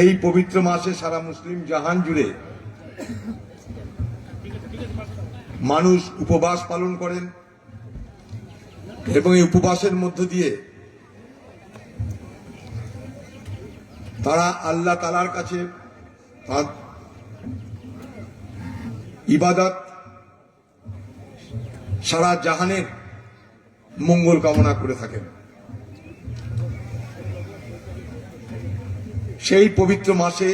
এই পবিত্র মাসে সারা মুসলিম জাহান জুড়ে মানুষ উপবাস পালন করেন এবং এই উপবাসের মধ্য দিয়ে তারা আল্লাহ তাআলার কাছে ইবাদত সারা জাহানের মঙ্গল কামনা করে থাকেন। সেই পবিত্র মাসে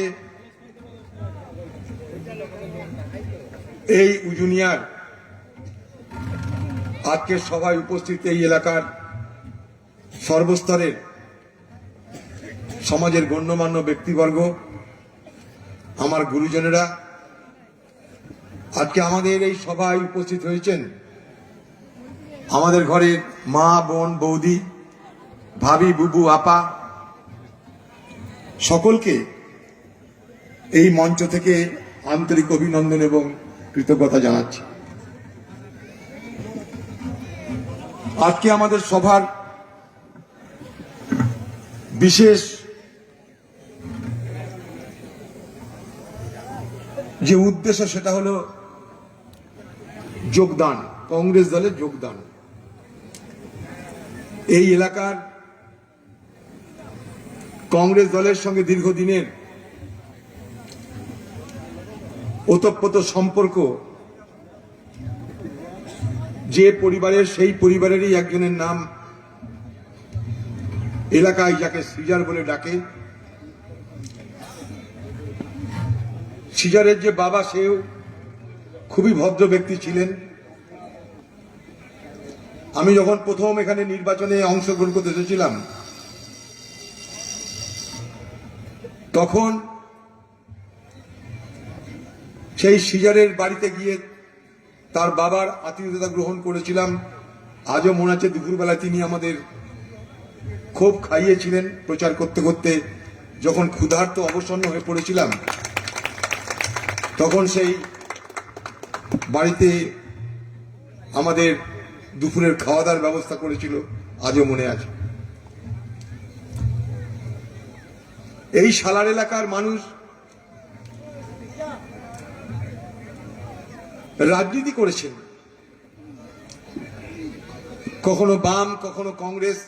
এই উজুনিয়ার আজকের সভায় উপস্থিত এই এলাকার সর্বস্তরের সমাজের গণ্যমান্য ব্যক্তিবর্গ, আমার গুরুজনেরা আজকে আমাদের এই সভায় উপস্থিত হয়েছেন। আমাদের ঘরের মা, বোন, বৌদি, ভাবি, বুবু, আপা সকলকে এই মঞ্চ থেকে আন্তরিক অভিনন্দন এবং কৃতজ্ঞতা জানাচ্ছি। আজকে আমাদের সভার বিশেষ যে উদ্দেশ্য সেটা হলো যোগদান, কংগ্রেস দলে যোগদান। এই এলাকার কংগ্রেস দলের সঙ্গে দীর্ঘদিনের ওতপ্রোত সম্পর্ক, যে পরিবারের সেই পরিবারেরই একজনের নাম এলাকায় যাকে সিজার বলে ডাকে। সিজারের যে বাবা সেও খুবই ভদ্র ব্যক্তি ছিলেন। আমি যখন প্রথম এখানে নির্বাচনে অংশগ্রহণ করতে এসেছিলাম তখন সেই সিজারের বাড়িতে গিয়ে তার বাবার আতিথ্যতা গ্রহণ করেছিলাম। আজও মনে আছে দুপুরবেলা তিনি আমাদের খুব খাইয়েছিলেন। প্রচার করতে করতে যখন ক্ষুধার্ত অবসন্ন হয়ে পড়েছিলাম তখন সেই বাড়িতে আমাদের দুপুরের খাওয়া দাওয়ার ব্যবস্থা করেছিল, আজও মনে আছে। এই সালার এলাকার মানুষ রাজনীতি করেছেন, কখনো বাম, কখনো কংগ্রেস।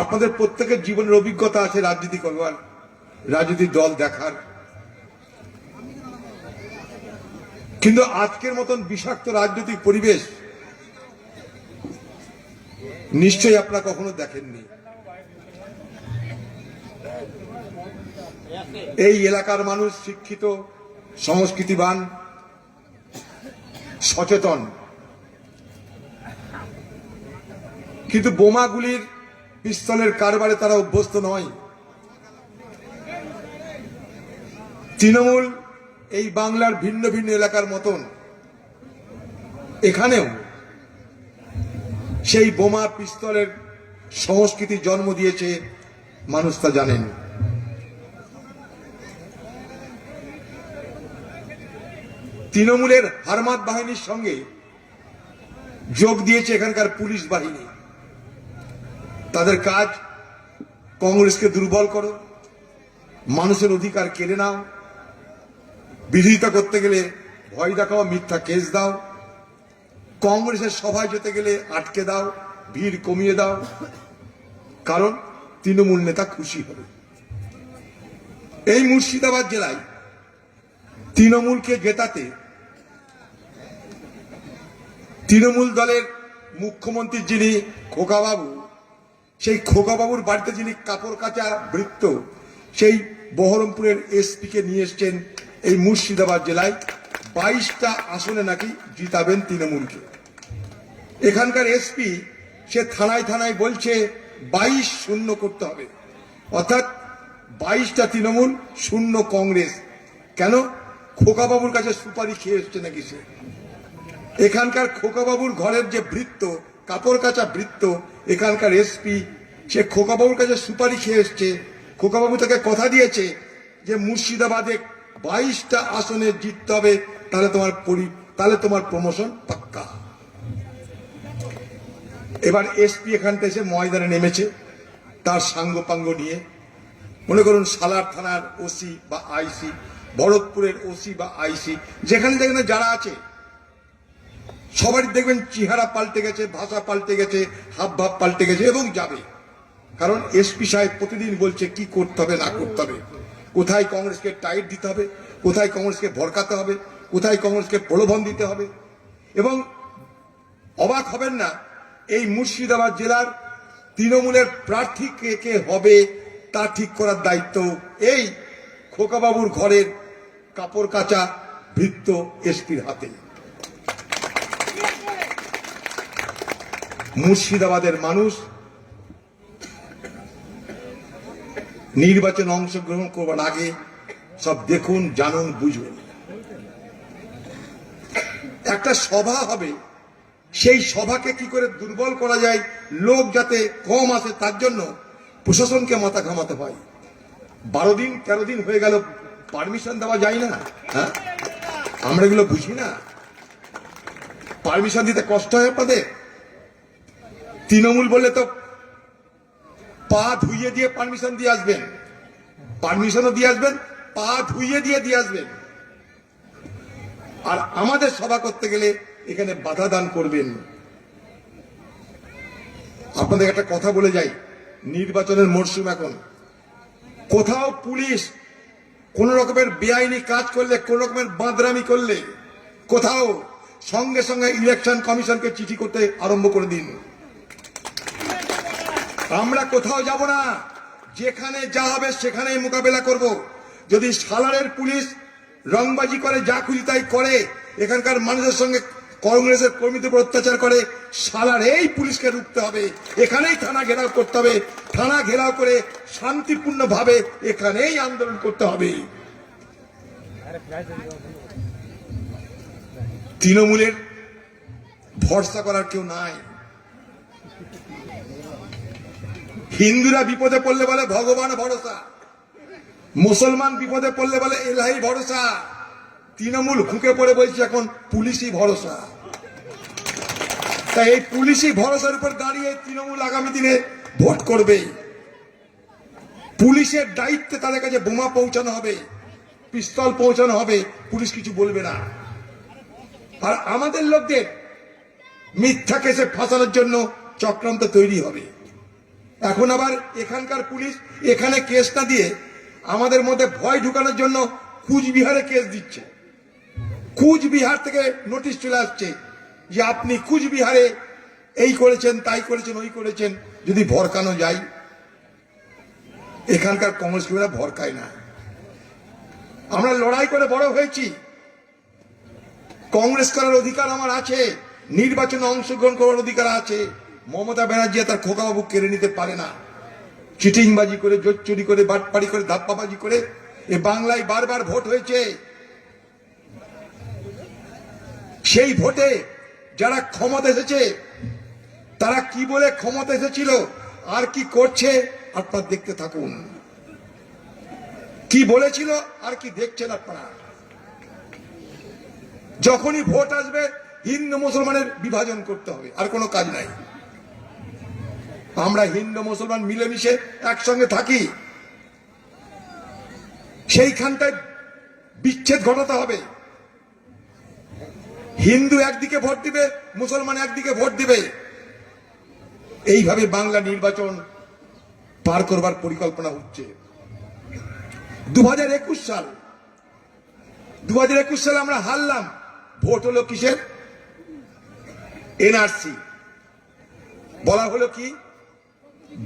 আপনাদের প্রত্যেকের জীবনের অভিজ্ঞতা আছে রাজনীতি করবার, রাজনীতির দল দেখার। কিন্তু আজকের মতন বিষাক্ত রাজনৈতিক পরিবেশ নিশ্চয়ই আপনারা কখনো দেখেননি। এই এলাকার মানুষ শিক্ষিত, সংস্কৃতিবান, সচেতন, কিন্তু বোমাগুলির, পিস্তলের কারবারে তারা অভ্যস্ত নয়। তৃণমূল এই বাংলার ভিন্ন ভিন্ন এলাকার মতন এখানেও সেই বোমা পিস্তলের সংস্কৃতি জন্ম দিয়েছে, মানুষ তা জানেন। তৃণমূলের হারমাত বাহিনীর সঙ্গে যোগ দিয়েছে এখানকার পুলিশ বাহিনী। তাদের কাজ কংগ্রেসকে দুর্বল করো, মানুষের অধিকার কেড়ে নাও, বিরোধিতা করতে গেলে ভয় দেখাও, মিথ্যা কেস দাও, কংগ্রেসের সভায় যেতে গেলে আটকে দাও, ভিড় কমিয়ে দাও, কারণ তৃণমূল নেতা খুশি হবে। এই মুর্শিদাবাদ জেলায় তৃণমূলকে জেতাতে তৃণমূল দলের মুখ্যমন্ত্রী যিনি খোকাবাবু, সেই খোকাবাবুর বাড়িতে যিনি কাপড় কাচা বৃত্ত, সেই বহরমপুরের এসপি কে নিয়ে এসছেন এই মুর্শিদাবাদ জেলায়। 22টা আসনে নাকি জিতাবেন তৃণমূলকে। এখানকার এসপি সে থানায় থানায় বলছে 22-0 করতে হবে, অর্থাৎ 22টা তৃণমূল, 0 কংগ্রেস। কেন? খোকাবাবুর কাছে সুপারি খেয়ে এসছে নাকি সে। এখানকার খোকাবাবুর ঘরের যে বৃত্ত, কাপড় কাচা বৃত্ত, এখানকার এসপি সে খোকাবাবুর কাছে সুপারি খেয়ে এসছে। খোকাবাবু তাকে কথা দিয়েছে যে মুর্শিদাবাদে 22টা আসনে জিততে হবে, তাহলে তোমার প্রমোশন পাক্কা। এবার এসপি এখান থেকে এসে ময়দানে নেমেছে, তার সাঙ্গপাঙ্গ নিয়ে, মনে করুন সালার থানার ওসি বা আইসি, ভরতপুরের ওসি বা আইসি, যেখানে যেখানে যারা আছে সবারই দেখবেন চেহারা পাল্টে গেছে, ভাষা পাল্টে গেছে, হাবভাব পাল্টে গেছে এবং যাবে। কারণ এসপি সাহেব প্রতিদিন বলছে কি করতে হবে না করতে হবে, কোথায় কংগ্রেসকে টাইট দিতে হবে, কোথায় কংগ্রেসকে ভড়কাতে হবে, কোথায় কংগ্রেসকে প্রলোভন দিতে হবে। এবং অবাক হবেন না, এই মুর্শিদাবাদ জেলার তৃণমূলের প্রার্থী কে কে হবে তা ঠিক করার দায়িত্ব এই খোকাবাবুর ঘরের কাপড় কাচা ভৃত্য এসপির হাতে। মুর্শিদাবাদের মানুষ নির্বাচনে অংশগ্রহণ করবার আগে সব দেখুন, জানুন, বুঝুন। একটা সভা হবে, সেই সভাকে কি করে দুর্বল করা যায়, লোক যাতে কম আসে, তার জন্য প্রশাসনকে মাথা ঘামাতে হয়। 12 দিন 13 দিন হয়ে গেল, পারমিশন দেওয়া যায় না। হ্যাঁ, আমরা এগুলো বুঝি না? পারমিশন দিতে কষ্ট হয় আপনাদের? তৃণমূল বললে তো পা ধুইয়ে দিয়ে পারমিশন দিয়ে আসবেন, পারমিশনও দিয়ে আসবেন, পা ধুইয়ে দিয়ে আসবেন। আর আমাদের সভা করতে গেলে এখানে বাধা দান করবেন। আপনাদের একটা কথা বলে যাই, নির্বাচনের মরশুম এখন, কোথাও পুলিশ কোন রকমের বেআইনি কাজ করলে, কোন রকমের বাঁদরামি করলে, কোথাও সঙ্গে সঙ্গে ইলেকশন কমিশনকে চিঠি করতে আরম্ভ করে দিন। আমরা কোথাও যাব না, যেখানে যা হবে সেখানেই মোকাবেলা করব। যদি সালারের পুলিশ রংবাজি করে, যা খুশি তাই করে, এখানকার মানুষের সঙ্গে কংগ্রেসের কর্মীদের উপর অত্যাচার করে, সালার এই পুলিশকে রুখতে হবে, এখানেই থানা ঘেরাও করতে হবে, থানা ঘেরাও করে শান্তিপূর্ণ ভাবে এখানেই আন্দোলন করতে হবে। তৃণমূলের ভরসা করার কেউ নাই। হিন্দুরা বিপদে পড়লে বলে ভগবান ভরসা, মুসলমান বিপদে পড়লে বলে এলাহি ভরসা, তৃণমূল ঢুকে পড়ে বলছে এখন পুলিশই ভরসা। তাই এই পুলিশই ভরসার উপর দাঁড়িয়ে তৃণমূল আগামী দিনে ভোট করবে। পুলিশের দায়িত্বে তাদের কাছে বোমা পৌঁছানো হবে, পিস্তল পৌঁছানো হবে, পুলিশ কিছু বলবে না। আর আমাদের লোকদের মিথ্যা কেসে ফাঁসানোর জন্য চক্রান্ত তৈরি হবে। এখন আবার এখানকার পুলিশ এখানে কেস না দিয়ে আমাদের মধ্যে ভয় ঢুকানোর জন্য কুচবিহারে কেস দিচ্ছে। কুচবিহার থেকে নোটিশ চলে আসছে যে আপনি কুচবিহারে এই করেছেন, তাই করেছেন, ওই করেছেন। যদি ভরকানো যায়, এখানকার কংগ্রেস কর্মীরা ভরকায় না। আমরা লড়াই করে বড় হয়েছি, কংগ্রেস করার অধিকার আমার আছে, নির্বাচনে অংশগ্রহণ করার অধিকার আছে। মমতা ব্যানার্জি তার খোকাবাবু কেড়ে নিতে পারে না। চিটিংবাজি করে, জোট চুরি করে, বাটপাড়ি করে, ধাপ্পাবাজি করে এ বাংলায় বারবার ভোট হয়েছে। সেই ভোটে যারা ক্ষমতা এসেছে তারা কি বলে ক্ষমতা এসেছিল আর কি করছে আপনারা দেখতে থাকুন। কি বলেছিল আর কি দেখছেন আপনারা। যখনই ভোট আসবে হিন্দু মুসলমানের বিভাজন করতে হবে, আর কোনো কাজ নাই। আমরা হিন্দু মুসলমান মিলেমিশে একসঙ্গে থাকি, সেইখানটায় বিচ্ছেদ ঘটাতে হবে। হিন্দু একদিকে ভোট দিবে, মুসলমান একদিকে ভোট দিবে, এইভাবে বাংলা নির্বাচন পার করবার পরিকল্পনা হচ্ছে। 2021 সাল, 2021 সালে আমরা হারলাম। ভোট হলো কিসের? এনআরসি। বলা হলো কি,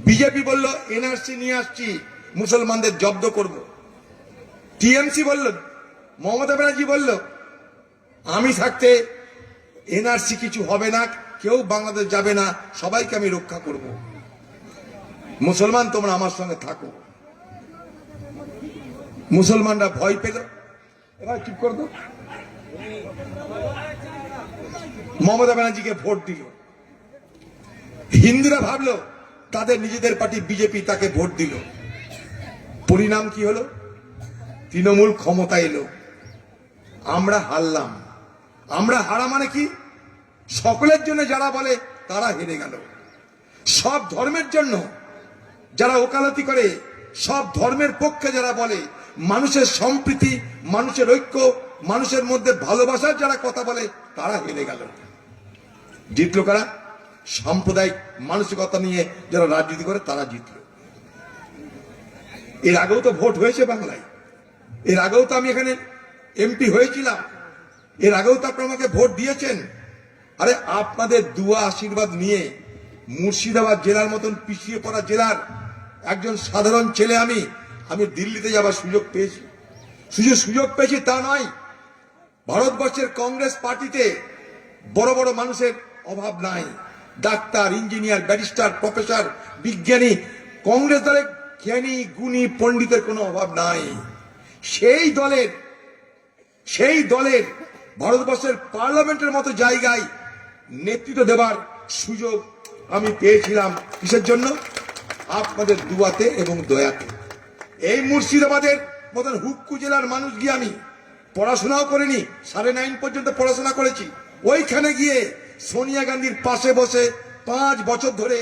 বিজেপি বলল এনআরসি নিয়ে আসছি, মুসলমানদের জব্দ করব। টিএমসি বলল, মমতা ব্যানার্জি বলল আমি থাকতে এনআরসি কিছু হবে না, কেউ বাংলাদেশ যাবে না, সবাইকে আমি রক্ষা করব। মুসলমান তোমরা আমার সঙ্গে থাকো। মুসলমানরা ভয় পেল, এবার চুপ করে দাও। মমতা ব্যানার্জিকে ভোট দিল। হিন্দুরা ভাবলো তাদের নিজেদের পার্টি বিজেপি, তাকে ভোট দিল। পরিণাম কি হলো? তৃণমূল ক্ষমতা এলো, আমরা হারলাম। আমরা হারা মানে কি? সকলের জন্য যারা বলে তারা হেরে গেল। সব ধর্মের জন্য যারা ওকালতি করে, সব ধর্মের পক্ষে যারা বলে, মানুষের সম্প্রীতি, মানুষের ঐক্য, মানুষের মধ্যে ভালোবাসার যারা কথা বলে, তারা হেরে গেল। জিতলো কারা? সাম্প্রদায়িক মানসিকতা নিয়ে যারা রাজনীতি করে তারা জিতল। এর আগেও তো ভোট হয়েছে বাংলায়, এর আগেও তো আমি এখানে এমপি হয়েছিলাম, এর আগেও তো আপনারা আমাকে ভোট দিয়েছেন। আরে আপনাদের দুয়া আশীর্বাদ নিয়ে মুর্শিদাবাদ জেলার মতন পিছিয়ে পড়া জেলার একজন সাধারণ ছেলে আমি দিল্লিতে যাবার সুযোগ পেয়েছি। সুযোগ পেয়েছি তা নয়, ভারতবর্ষের কংগ্রেস পার্টিতে বড় বড় মানুষের অভাব নাই। ডাক্তার, ইঞ্জিনিয়ার, ব্যারিস্টার, প্রফেসর, বিজ্ঞানী, কংগ্রেস দলের জ্ঞানী গুণী পণ্ডিতের কোনো অভাব নাই। সেই দলের ভারতবর্ষের পার্লামেন্টের মতো জায়গায় নেতৃত্ব দেবার সুযোগ আমি পেয়েছিলাম। কিসের জন্য? আপনাদের দুয়াতে এবং দয়াতে। এই মুর্শিদাবাদের মতন হুক্কু জেলার মানুষ গিয়ে আমি পড়াশোনাও করিনি, 9.5 পর্যন্ত পড়াশোনা করেছি। ওইখানে গিয়ে সোনিয়া গান্ধীর পাশে বসে 5 বছর ধরে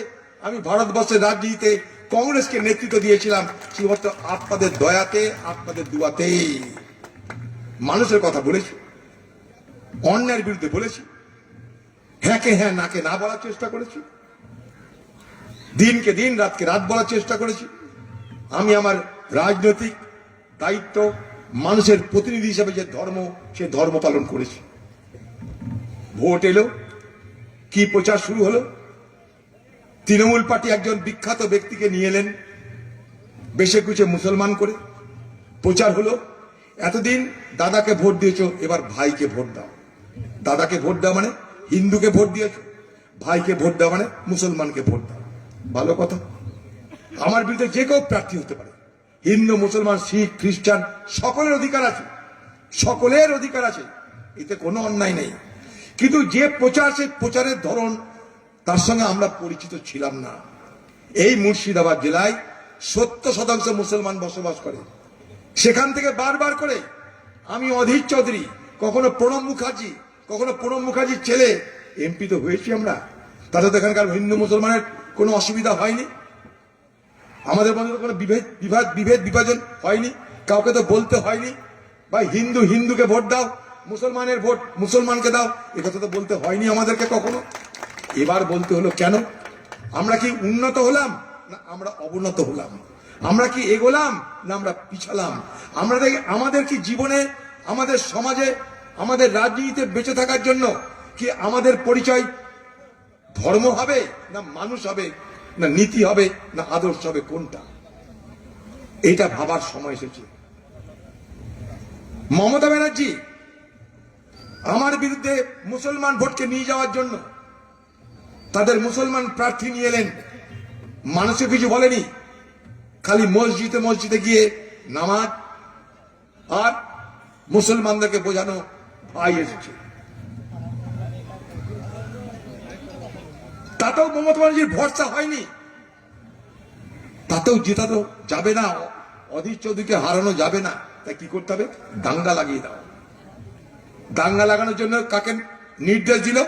আমি ভারতবর্ষের রাজনীতিতে কংগ্রেসকে নেতৃত্ব দিয়েছিলাম, শুধুমাত্র আপনাদের দয়াতে, আপনাদের দুয়াতে। মানুষের কথা বলেছি, অন্যায়ের বিরুদ্ধে বলেছি, হ্যাঁকে হ্যাঁ নাকে না বলার চেষ্টা করেছি, দিনকে দিন রাতকে রাত বলার চেষ্টা করেছি। আমি আমার রাজনৈতিক দায়িত্ব, মানুষের প্রতিনিধি হিসেবে যে ধর্ম, সে ধর্ম পালন করেছি। ভোট এলো, কি প্রচার শুরু হলো? তৃণমূল পার্টি একজন বিখ্যাত ব্যক্তিকে নিয়ে এলেন, বেশে কুচে মুসলমান করে প্রচার হলো। এতদিন দাদাকে ভোট দিয়েছ, এবার ভাইকে ভোট দাও। দাদাকে ভোট দাও মানে হিন্দুকে ভোট দিয়েছ, ভাইকে ভোট দাও মানে মুসলমানকে ভোট দাও। ভালো কথা। আমার বিরুদ্ধে যে কেউ প্রার্থী হতে পারে, হিন্দু, মুসলমান, শিখ, খ্রিস্টান, সকলের অধিকার আছে, সকলের অধিকার আছে, এতে কোনো অন্যায় নেই। কিন্তু যে প্রচার, সেই প্রচারের ধরন, তার সঙ্গে আমরা পরিচিত ছিলাম না। এই মুর্শিদাবাদ জেলায় 70% মুসলমান বসবাস করে। সেখান থেকে বারবার করে আমি অধীর চৌধুরী, কখনো প্রণব মুখার্জি, কখনো প্রণব মুখার্জির ছেলে এমপি তো হয়েছি আমরা। তাতে তো এখানকার হিন্দু মুসলমানের কোনো অসুবিধা হয়নি, আমাদের মধ্যে তো কোনো বিভেদ বিভাজন হয়নি, কাউকে তো বলতে হয়নি ভাই হিন্দুকে ভোট দাও, মুসলমানের ভোট মুসলমানকে দাও, এ কথা তো বলতে হয়নি আমাদেরকে কখনো। এবার বলতে হলো কেন? আমরা কি উন্নত হলাম না আমরা অবনত হলাম? আমরা কি এগোলাম না আমরা পিছালাম? আমাদের কি জীবনে, আমাদের সমাজে, আমাদের রাজনীতিতে বেঁচে থাকার জন্য কি আমাদের পরিচয় ধর্ম হবে না মানুষ হবে না নীতি হবে না আদর্শ হবে? কোনটা? এটা ভাবার সময় এসেছে। মমতা ব্যানার্জি আমার বিরুদ্ধে মুসলমান ভোটকে নিয়ে যাওয়ার জন্য তাদের মুসলমান প্রার্থী নিয়ে এলেন, মানুষকে কিছু বলেনি, খালি মসজিদে গিয়ে নামাজ আর মুসলমানদেরকে বোঝানো ভাই এসেছে। তাতেও মমতা ব্যানার্জির ভরসা হয়নি, তাতেও জেতানো যাবে না, অধীর চৌধুরীকে হারানো যাবে না, তাই কি করতে হবে? দাঙ্গা লাগিয়ে দাও। দাঙ্গা লাগানোর জন্য কাকে নির্দেশ দিল?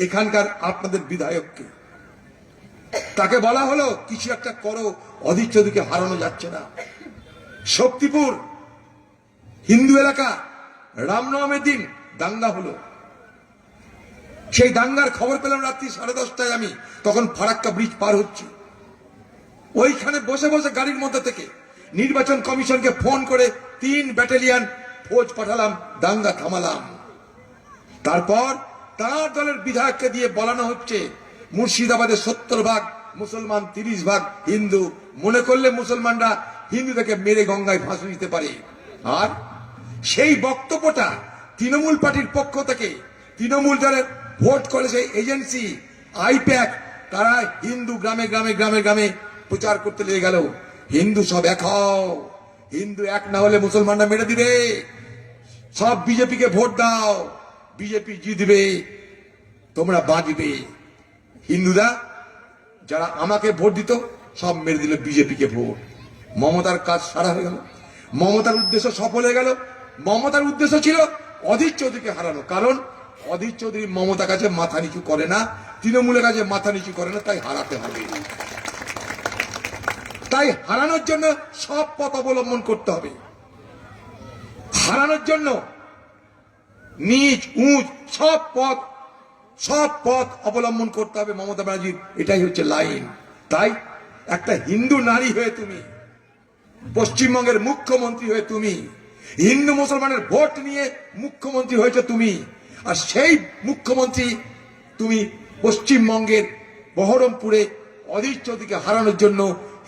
এখানকার আপনাদের বিধায়ককে। তাকে বলা হলো কিছু একটা করো, অধীর চৌধুরীকে হারানো যাচ্ছে না। শক্তিপুর হিন্দু এলাকা, রামনবমীর দিন দাঙ্গা হলো। সেই দাঙ্গার খবর পেলাম রাত্রি 10:30টায়, আমি তখন ফারাক্কা ব্রিজ পার হচ্ছি। ওইখানে বসে বসে গাড়ির মধ্যে থেকে নির্বাচন কমিশনকে ফোন করে 3 ব্যাটালিয়ন ফৌজ পাঠালাম, দাঙ্গা থামালাম। তারপর তার দলের বিধায়ককে দিয়ে বলানো হচ্ছে মুর্শিদাবাদের 70% মুসলমান, 30% হিন্দু, মনে করলে মুসলমানরা হিন্দুদেরকে মেরে গঙ্গায় ভাসিয়ে দিতে পারে। আর সেই বক্তব্যটা তৃণমূল পার্টির পক্ষ থেকে, তৃণমূল দলের ভোট করে সেই এজেন্সি আইপ্যাক, তারা হিন্দু গ্রামে গ্রামে প্রচার করতে লেগে গেল, হিন্দু সব এক হও, হিন্দু এক না হলে মুসলমানরা মেরে দিবে, সব বিজেপিকে ভোট দাও, বিজেপি জিতবে, তোমরা বাঁচবে। হিন্দুরা যারা আমাকে ভোট দিত সব মেরে দিল বিজেপিকে ভোট। মমতার কাজ সারা হয়ে গেল, মমতার উদ্দেশ্য সফল হয়ে গেল। মমতার উদ্দেশ্য ছিল অধীর চৌধুরীকে হারানো, কারণ অধীর চৌধুরী মমতার কাছে মাথা নিচু করে না, তৃণমূলের কাছে মাথা নিচু করে না, তাই হারাতে হবে। তাই হারানোর জন্য সব পথ অবলম্বন করতে হবে। হারানোর জন্য নিচ উঁচ সব পথ অবলম্বন করতে হবে মমতা ব্যানার্জির, এটাই হচ্ছে লাইন। তাই একটা হিন্দু নারী হয়ে তুমি, পশ্চিমবঙ্গের মুখ্যমন্ত্রী হয়ে তুমি, হিন্দু মুসলমানের ভোট নিয়ে মুখ্যমন্ত্রী হয়েছে তুমি, আর সেই মুখ্যমন্ত্রী তুমি পশ্চিমবঙ্গের বহরমপুরে অধীর চৌধুরীকে হারানোর জন্য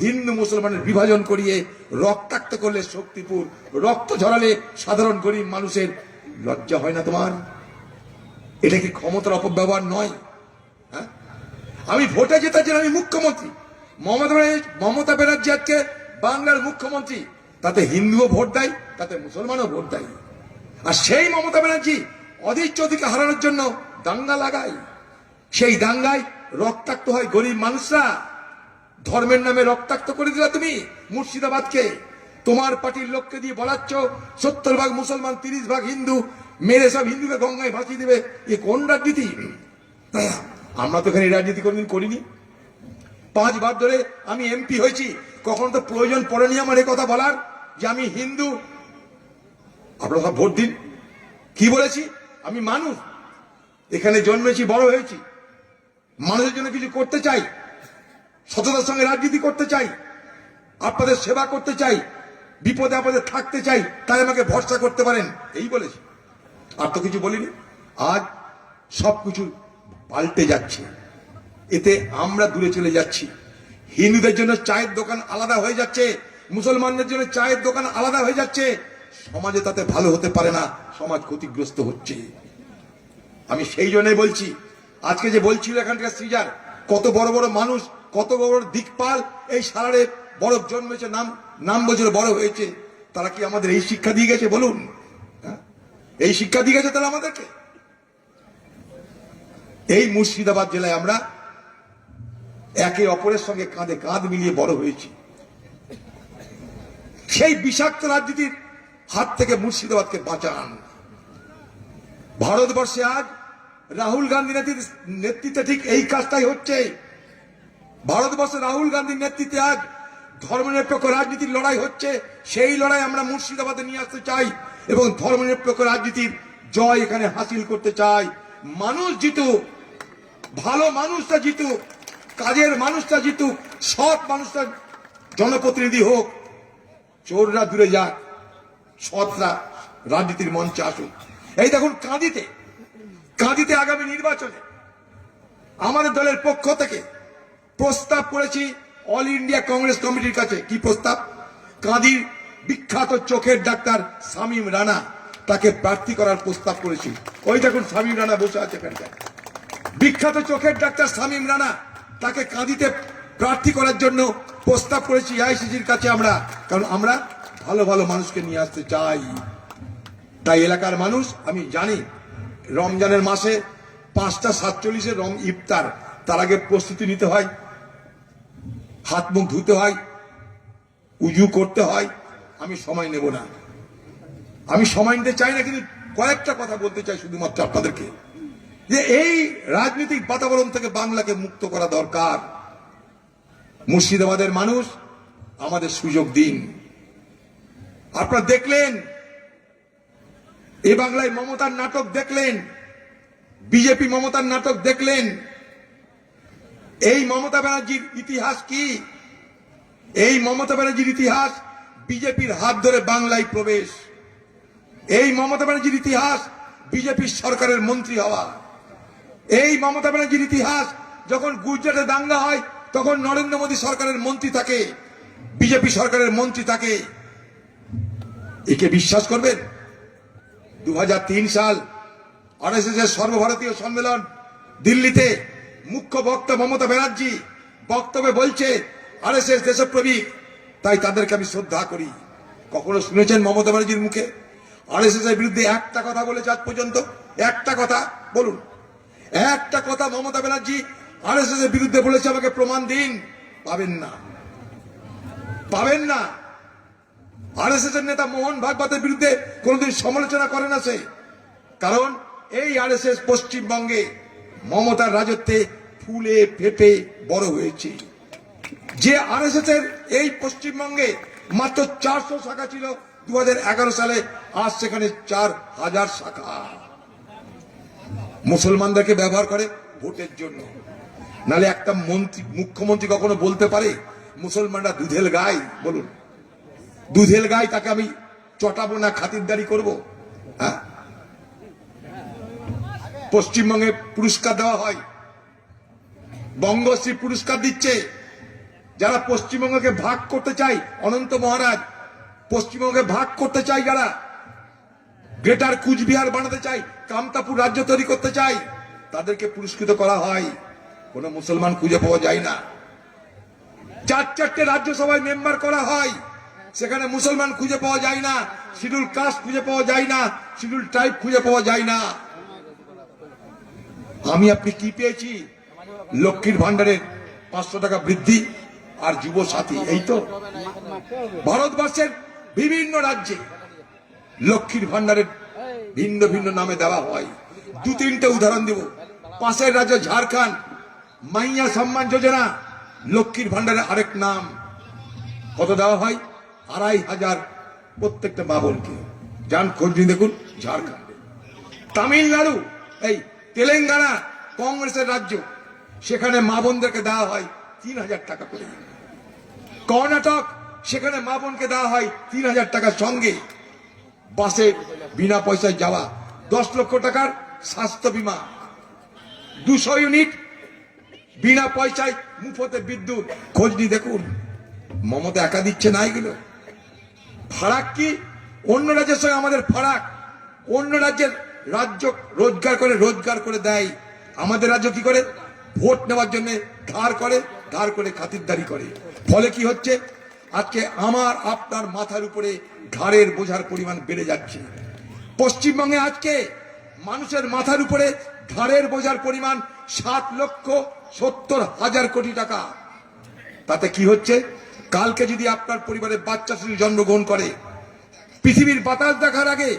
হিন্দু মুসলমানের বিভাজন করিয়ে রক্তাক্ত করলে শক্তিপুর, রক্ত ঝরালে সাধারণ গরিব মানুষের লজ্জা হয় না তোমার? এটা কি ক্ষমতার অপব্যবহার নয়? হ্যাঁ, আমি ভোটে জেতার জন্য আমি মুখ্যমন্ত্রী, মমতা ব্যানার্জি আজকে বাংলার মুখ্যমন্ত্রী, তাতে হিন্দুও ভোট দেয়, তাতে মুসলমানও ভোট দেয়। আর সেই মমতা ব্যানার্জি অধীর চৌধুরীকে হারানোর জন্য দাঙ্গা লাগায়, সেই দাঙ্গায় রক্তাক্ত হয় গরিব মানুষরা। ধর্মের নামে রক্তাক্ত করে দিলা তুমি মুর্শিদাবাদকে। তোমার পার্টির লোককে দিয়ে বলাচ্ছ 70 ভাগ মুসলমান 30 ভাগ হিন্দু, মেরে সব হিন্দুকে গঙ্গায় ভাসিয়ে দেবে। এ কোন রাজনীতি? আমরা তো এখানে রাজনীতি কোনদিন করিনি। 5 বার ধরে আমি এমপি হয়েছি, কখনো তো প্রয়োজন পড়েনি আমার এই কথা বলার যে আমি হিন্দু। আপনারা সব ভোট দিন। কি বলেছি? আমি মানুষ, এখানে জন্মেছি, বড় হয়েছি, মানুষের জন্য কিছু করতে চাই, সততার সঙ্গে রাজনীতি করতে চাই, আপনাদের সেবা করতে চাই, বিপদে আপদে থাকতে চাই, তাই আমাকে ভরসা করতে পারেন, এই বলেছি। আর তো কিছু বলিনি। আজ সবকিছু পাল্টে যাচ্ছে, এতে আমরা দূরে চলে যাচ্ছি। হিন্দুদের জন্য চায়ের দোকান আলাদা হয়ে যাচ্ছে, মুসলমানদের জন্য চায়ের দোকান আলাদা হয়ে যাচ্ছে। সমাজে তাতে ভালো হতে পারে না, সমাজ ক্ষতিগ্রস্ত হচ্ছে। আমি সেই জন্যই বলছি, আজকে যে বলছিল এখানকার সিজার, কত বড় বড় মানুষ, কত বড় বড় দিকপাল এই সারারে বড় জন্মেছে, নাম বছর বড় হয়েছে, তারা কি আমাদের এই শিক্ষা দিয়ে গেছে? বলুন, এই শিক্ষা দিয়ে গেছে তারা আমাদেরকে? এই মুর্শিদাবাদ জেলায় আমরা একে অপরের সঙ্গে কাঁধে কাঁধ মিলিয়ে বড় হয়েছি। সেই বিষাক্ত রাজনীতির হাত থেকে মুর্শিদাবাদকে বাঁচান। ভারতবর্ষে আজ রাহুল গান্ধী নেতৃত্বে ঠিক এই কাজটাই হচ্ছে। ভারতবর্ষে রাহুল গান্ধীর নেতৃত্বে আজ ধর্মনিরপেক্ষ রাজনীতির লড়াই হচ্ছে। সেই লড়াই আমরা মুর্শিদাবাদে নিয়ে আসতে চাই এবং ধর্মনিরপেক্ষ রাজনীতির জয় এখানে হাসিল করতে চাই। মানুষ জিতুক, ভালো মানুষটা জিতুক, কাজের মানুষটা জিতুক, সৎ মানুষটা জনপ্রতিনিধি হোক, চোররা দূরে যাক, সৎরা রাজনীতির মঞ্চে আসুক। এই দেখুন কাঁদিতে আগামী নির্বাচনে আমাদের দলের পক্ষ থেকে প্রস্তাব করেছি অল ইন্ডিয়া কংগ্রেস কমিটির কাছে। কি প্রস্তাব? কাঁদির বিখ্যাত চোখের ডাক্তার শামীম রানা, তাকে প্রার্থী করার প্রস্তাব করেছি। ওই দেখুন শামীম রানা বসে আছে এখানটায়, বিখ্যাত চোখের ডাক্তার শামীম রানা, তাকে কাঁদিতে প্রার্থী করার জন্য প্রস্তাব করেছি আইসিসির কাছে আমরা, কারণ আমরা ভালো ভালো মানুষকে নিয়ে আসতে চাই। তাই এলাকার মানুষ, আমি জানি রমজানের মাসে 5টা 47-এ ইফতার, তার আগে প্রস্তুতি নিতে হয়, হাত মুখ ধুতে হয়, উজু করতে হয়। আমি সময় নেব না, আমি সময় নিতে চাই না, কিন্তু কয়েকটা কথা বলতে চাই শুধুমাত্র আপনাদেরকে, যে এই রাজনৈতিক বাতাবরণ থেকে বাংলাকে মুক্ত করা দরকার। মুর্শিদাবাদের মানুষ আমাদের সুযোগ দিন। আপনারা দেখলেন এই বাংলায় মমতার নাটক দেখলেন, বিজেপি মমতার নাটক দেখলেন। এই মমতা ব্যানার্জির ইতিহাস কি? এই মমতা ব্যানার্জির ইতিহাস বিজেপির হাত ধরে বাংলায় প্রবেশ। এই মমতা ব্যানার্জির ইতিহাস বিজেপির সরকারের মন্ত্রী হওয়া। এই মমতা ব্যানার্জির ইতিহাস যখন গুজরাটে দাঙ্গা হয় তখন নরেন্দ্র মোদী সরকারের মন্ত্রী থাকে, বিজেপি সরকারের মন্ত্রী থাকে। একে বিশ্বাস করবেন? 2003 সাল আরএসএস এর সর্বভারতীয় সম্মেলন দিল্লিতে মুখ্য বক্তা মমতা ব্যানার্জি বক্তব্যে বলছে আরএসএস দেশপ্রেমিক, তাই তাদেরকে আমি শ্রদ্ধা করি। কখনো শুনেছেন মমতা ব্যানার্জির মুখে আরএসএস এর বিরুদ্ধে একটা কথা বলেছে আজ পর্যন্ত? একটা কথা বলুন, একটা কথা মমতা ব্যানার্জি আরএসএস এর বিরুদ্ধে বলেছে আমাকে প্রমাণ দিন। পাবেন না, পাবেন না। আরএসএস এর নেতা মোহন ভাগবতের বিরুদ্ধে কোনদিন সমালোচনা করে না সে, কারণ এই আরএসএস পশ্চিমবঙ্গে মমতার রাজত্বে ফুলে ফেপে বড় হয়েছে। যে আরএসএস এর এই পশ্চিমবঙ্গে মাত্র 400 শাখা ছিল 2011 সালে, আজ সেখানে 4000 শাখা। মুসলমানদেরকে ব্যবহার করে ভোটের জন্য। নালে একটা মুখ্যমন্ত্রী কখনো বলতে পারে মুসলমানরা দুধেল গাই? বলুন, দুধেল গাই, তাকে আমি চটাবো না, খাতিরদারি করব? হ্যাঁ, পশ্চিমবঙ্গে পুরস্কার দেওয়া হয়, বঙ্গশ্রী পুরস্কার দিচ্ছে যারা পশ্চিমবঙ্গকে ভাগ করতে চায়। অনন্ত মহারাজ পশ্চিমবঙ্গে ভাগ করতে চায়, যারা গ্রেটার কুচবিহার বানাতে চায়, কামতাপুর রাজ্য তৈরি করতে চায়, তাদেরকে পুরস্কৃত করা হয়। কোন মুসলমান খুঁজে পাওয়া যায় না। 4 রাজ্যসভায় মেম্বার করা হয়, সেখানে মুসলমান খুঁজে পাওয়া যায় না, শিডিউল কাস্ট খুঁজে পাওয়া যায় না, শিডিউল ট্রাইব খুঁজে পাওয়া যায় না। আমি আপনি কি পেয়েছি? লক্ষ্মীর ভান্ডারের 500 টাকা বৃদ্ধি আর যুব সাথী। এই তো ভারতবর্ষের বিভিন্ন রাজ্যে লক্ষ্মীর ভান্ডারের ভিন্ন ভিন্ন নামে দেওয়া হয়। 2-3টে উদাহরণ দেব। পাশের রাজ্য ঝাড়খণ্ড, মাইয়া সম্মান যোজনা, লক্ষ্মীর ভান্ডারের আরেক নাম। কত দেওয়া হয়? 2500 প্রত্যেকটা মা বোনকে। যান খোঁজ নিয়ে দেখুন ঝাড়খণ্ডে। তামিলনাড়ু, এই তেলেঙ্গানা কংগ্রেসের রাজ্য, সেখানে মা বোনদেরকে দেওয়া হয় 3000 টাকা করে। কর্ণাটক, সেখানে মা বোনকে দেওয়া হয় 3000 টাকার সঙ্গে বাসে বিনা পয়সায় যাওয়া, 10 লক্ষ টাকার স্বাস্থ্য বীমা, 200 ইউনিট বিনা পয়সায় মুফতে বিদ্যুৎ। খোঁজ নিয়ে দেখুন। মমতা একা দিচ্ছে না এগুলো। ফারাক কি? অন্য রাজ্যের সঙ্গে আমাদের ফারাক। অন্য রাজ্যের রাজ্য রোজগার করে দেয়, আমাদের রাজ্য কি করে? ভোট নেওয়ার জন্য ধার করে খাতিরদারি করে। ফলে কি হচ্ছে? আজকে আমার আপনার মাথার উপরে ঘাড়ের বোঝার পরিমাণ বেড়ে যাচ্ছে। পশ্চিমবঙ্গে আজকে মানুষের মাথার উপরে ঘাড়ের বোঝার পরিমাণ 7,70,000 কোটি টাকা। তাতে কি হচ্ছে? কালকে যদি আপনার পরিবারের বাচ্চা শিশু জন্মগ্রহণ করে, পৃথিবীর বাতাস দেখার আগে,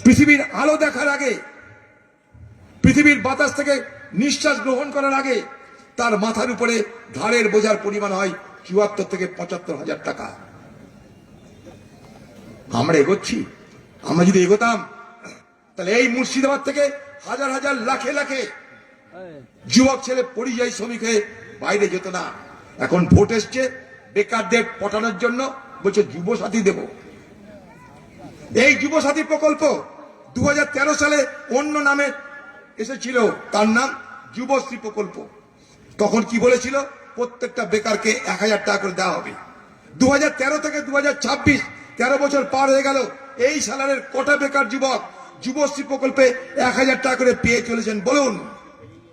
পৃথিবীর আলো দেখার আগে, পৃথিবীর বাতাস থেকে নিঃশ্বাস গ্রহণ করার আগে তার মাথার উপরে ঘাড়ের বোঝার পরিমাণ হয় 74 থেকে 75,000 টাকা। আমরা এগোচ্ছি? আমরা যদি এগোতাম তাহলে এই মুর্শিদাবাদ থেকে হাজার হাজার লাখে লাখে যুবক ছেলে পরিযায়ী শ্রমিক হয়ে বাইরে যেত না। এখন ভোট এসছে, বেকারদের পটানোর জন্য বলছে যুব সাথী দেব। এই যুব সাথী প্রকল্প 2013 সালে অন্য নামে এসেছিল, তার নাম যুবশ্রী প্রকল্প। তখন কি বলেছিল? প্রত্যেকটা বেকারকে 1000 টাকা করে দেওয়া হবে। 2013 থেকে 2026 13 বছর পার হয়ে গেল। এই সালের কটা বেকার যুবক যুবশ্রী প্রকল্পে 1000 টাকা করে পেয়ে চলেছেন? বলুন।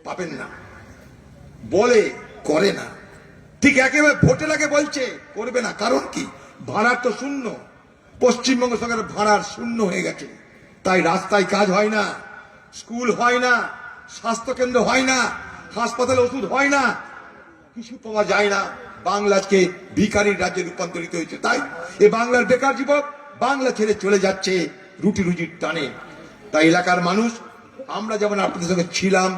পাবেন না, বলে করে না। ঠিক একেবারে ভোটের আগে বলছে করবে না। কারণ কি? ভাড়ার তো শূন্য। পশ্চিমবঙ্গ সরকারের ভাড়ার শূন্য হয়ে গেছে। তাই রাস্তায় কাজ হয় না, স্কুল হয় না, স্বাস্থ্যকেন্দ্র হয় না, হাসপাতালে ওষুধ হয় না, কিছু পাওয়া যায় না। বাংলা আজকে ভিখারির রাজ্যে রূপান্তরিত হয়েছে। তাই এ বাংলার বেকার যুবক বাংলা ছেড়ে চলে যাচ্ছে রুটি রুজির টানে। তাই এলাকার মানুষ, আমরা যেমন আপনাদের সঙ্গে ছিলাম,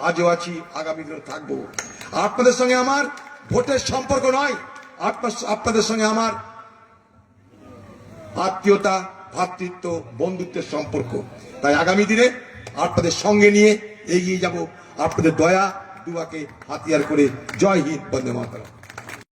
আজও আছি, আগামী দিনে থাকবো। আপনাদের সঙ্গে আমার ভোটের সম্পর্ক নয়, আপনাদের সঙ্গে আমার আত্মীয়তা, ভ্রাতৃত্ব, বন্ধুত্বের সম্পর্ক। তাই আগামী দিনে আপনাদের সঙ্গে নিয়ে এগিয়ে যাব, আপনাদের দয়া দুয়াকে হাতিয়ার করে। জয় হিন্দ, বন্দে মাতরম।